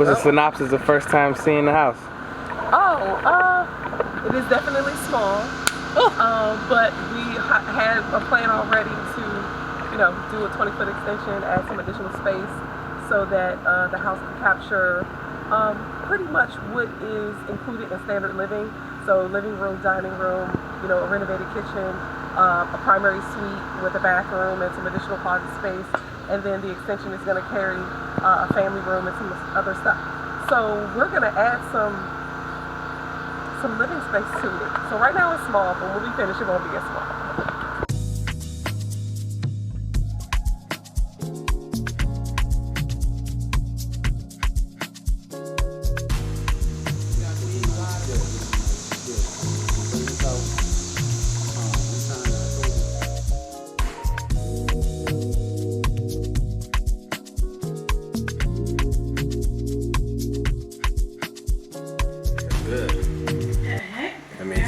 What's the synopsis of first time seeing the house? It is definitely small, but we had a plan already to, do a 20-foot extension, add some additional space so that the house can capture pretty much what is included in standard living. So living room, dining room, a renovated kitchen, a primary suite with a bathroom and some additional closet space. And then the extension is going to carry a family room and some other stuff. So we're going to add some living space to it. So right now it's small, but when we finish it won't be as small.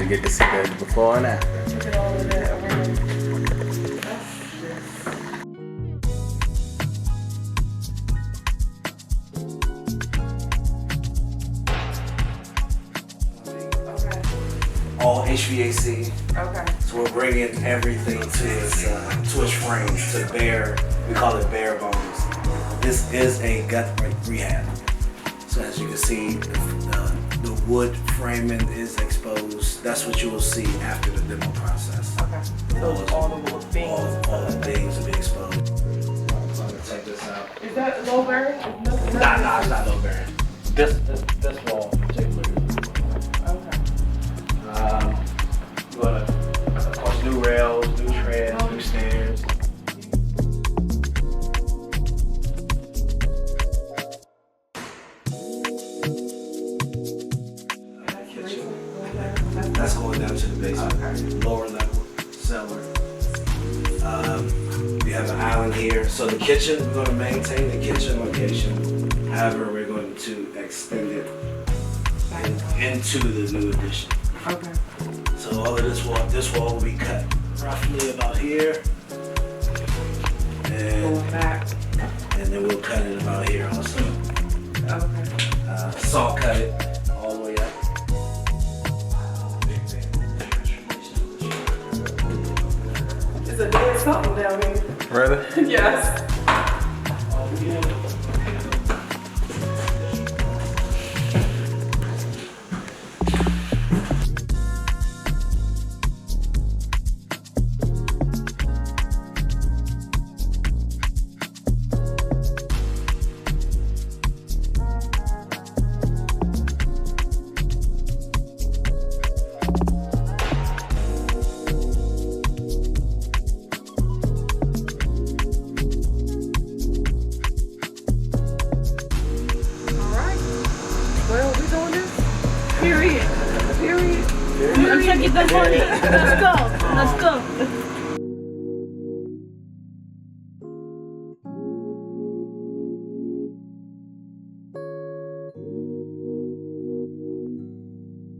Get to see the before and after. Look at all of that around. Okay. All HVAC. Okay. So we're bringing everything to its frames, to bare. We call it bare bones. This is a gut rehab. So as you can see, the wood framing is exposed. That's what you will see after the demo process. Okay. So all the little things. All the things will be exposed. So I'm gonna take this out. Is that low bearing? Nah, it's not low bearing. This wall particularly. Okay. We're gonna, of course, new rails, new treads, new stairs. That's going down to the basement. Okay. Lower level, cellar. We have an island here. So the kitchen, we're going to maintain the kitchen location. However, we're going to extend it into the new addition. Okay. So all of this wall will be cut roughly about here. Going back. And then we'll cut it about here also. Okay. Saw cut it all the way up. It's a dead something down here. Really? Yes. Period. I'm trying to get that money. Let's go.